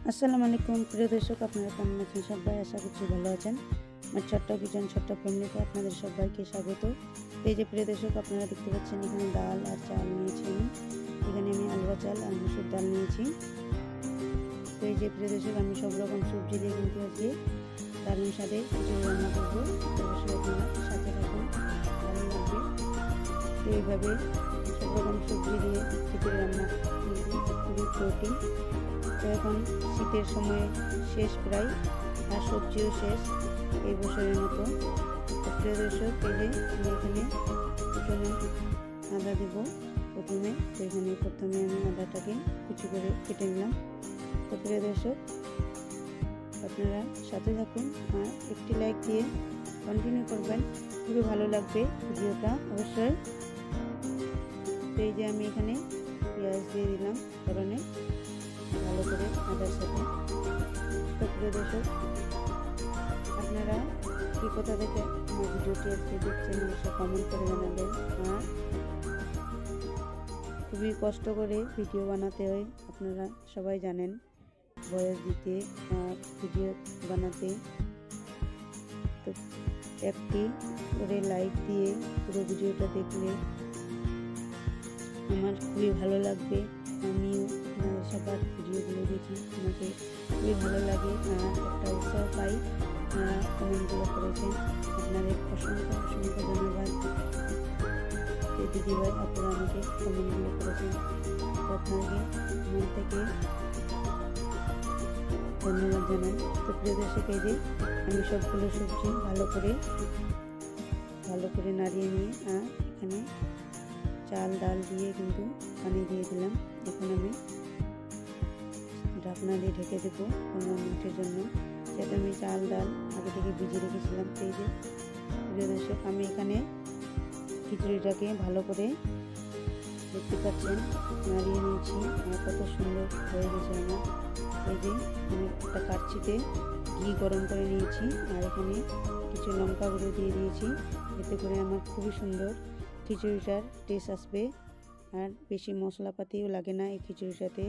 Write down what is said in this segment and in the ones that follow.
আসসালামু আলাইকুম প্রিয় দর্শক, আপনারা কেমন আছেন? সবাই আশা করছি ভালো আছেন। আমার ছোট্ট কিচেন ছোট্ট ফ্যামিলিতে আপনাদের সবাইকে স্বাগত। এই যে প্রিয় দর্শক, আপনারা দেখতে পাচ্ছেন এখানে ডাল আর চাল নিয়েছি আমি। এখানে আমি আলুয়া চাল আর মুসুর ডাল নিয়েছি। তো এই যে প্রিয় দর্শক, আমি সব রকম সবজি দিয়ে কিন্তু আজকে দারুণ স্বাদে খিচুড়ি রান্না করবো। অবশ্যই আপনারা সাথে থাকুন, ভালো লাগবে। তো এইভাবে সব রকম সবজি দিয়ে খিচুড়ি রান্না কিন্তু খুবই প্রোটিন। তো এখন শীতের সময় শেষ প্রায়, আর সবজিও শেষ এই বছরের মতো। তো প্রিয় দর্শক, এই যে আমি এখানে আদা দেবো প্রথমে। তো এখানে প্রথমে আমি আদাটাকে কুচি করে কেটে নিলাম। তো প্রিয় দর্শক, আপনারা সাথে থাকুন আর একটি লাইক দিয়ে কন্টিনিউ করবেন, খুবই ভালো লাগবে ভিডিওটা অবশ্যই। তো এই যে আমি এখানে পেঁয়াজ দিয়ে দিলাম কারণে ভালো করে আদার সাথে। তো প্রিয় দর্শক, আপনারা কি কোথা থেকে আমার ভিডিওটি আজকে দেখছেন অবশ্যই কমেন্ট করে জানাবেন। আর খুবই কষ্ট করে ভিডিও বানাতে হয়, আপনারা সবাই জানেন, ভয়েস দিতে আর ভিডিও বানাতে। তো একটি করে লাইক দিয়ে পুরো ভিডিওটা দেখলে আমার খুবই ভালো লাগবে। আমিও আপনাদের সবার ভিডিওগুলো দেখি, আমাকে খুবই ভালো লাগে আর একটা উৎসাহ পাই। আপনারা কমেন্টগুলো করেছেন, আপনাদের অসংখ্য ধন্যবাদ। যে দিদিভাই আপনারা আমাকে কমেন্টগুলো করেছেন, আপনাকে মন থেকে ধন্যবাদ জানাই। তো প্রিয় দর্শক, এই যে আমি সবগুলো সবজি ভালো করে নাড়িয়ে নিয়ে আর এখানে চাল ডাল দিয়ে কিন্তু পানি দিয়ে দিলাম। এখন আমি ঢাকনা দিয়ে ঢেকে দেবো 15 মিনিটের জন্য, যাতে আমি চাল ডাল আগে থেকে ভিজিয়ে রেখেছিলাম। সেই যে প্রিয় দর্শক, আমি এখানে খিচুড়িটাকে ভালো করে দেখতে পাচ্ছেন নাড়িয়ে নিয়েছি আর কত সুন্দর হয়ে গেছে আমার। এই যে আমি একটা কাচ্ছিতে ঘি গরম করে নিয়েছি আর এখানে কিছু লঙ্কা গুঁড়ো দিয়ে দিয়েছি, এতে করে আমার খুবই সুন্দর খিচুড়িটার টেস্ট আসবে। আর বেশি মশলাপাতিও লাগে না এই খিচুড়িটাতে।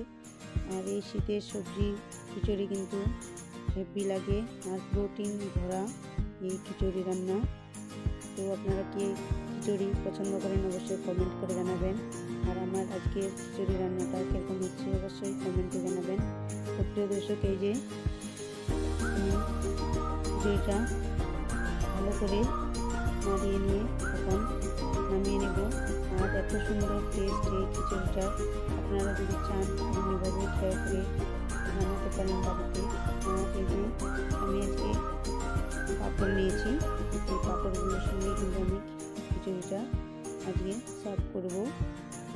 আর এই শীতের সবজি খিচুড়ি কিন্তু হেভি লাগে আর প্রোটিন ভরা এই খিচুড়ি রান্না। তো আপনারা কি খিচুড়ি পছন্দ করেন অবশ্যই কমেন্ট করে জানাবেন। আর আমার আজকের খিচুড়ি রান্নাটা কীরকম হচ্ছে অবশ্যই কমেন্টে জানাবেন। তো প্রিয় দর্শক, এই যে খিচুড়িটা ভালো করে নাড়িয়ে নিয়ে এখন নামিয়ে নেব। আর এত সুন্দর টেস্ট এই খিচুড়িটা, আপনারা যদি চান এমনিভাবে ট্রাই করে বানাতে পারেন বাড়িতে। এই যে আমি আজকে পাঁপড় নিয়েছি, এই পাঁপড়গুলোর সঙ্গে কিন্তু আমি খিচুড়িটা আজকে সার্ভ করবো।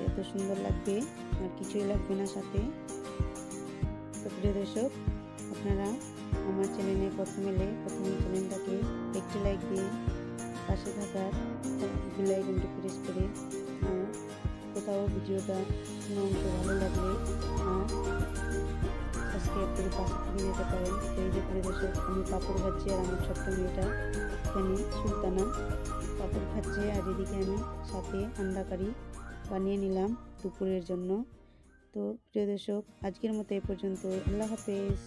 এত সুন্দর লাগবে আর কিছুই লাগবে না সাথে। তো প্রিয় দর্শক, আপনারা আমার চ্যানেলে প্রথমে চ্যানেলটাকে একটি লাইক দিয়ে পাশে থাকার বেল আইকনটি প্রেস করে কোথাও ভিডিওটা কোনো অংশ ভালো লাগলে সাবস্ক্রাইব করে পাশে থেকে যেতে পারেন। এই যে প্রিয় দর্শক, আমি পাঁপড় ভাজছি আর আমার ছোট্ট মেয়েটা এখানে সুলতানা পাঁপড় খাচ্ছে। আর এদিকে আমি সাথে আন্ডা কারি বানিয়ে নিলাম দুপুরের জন্য। তো প্রিয় দর্শক, আজকের মতো এ পর্যন্ত। আল্লাহ হাফেজ।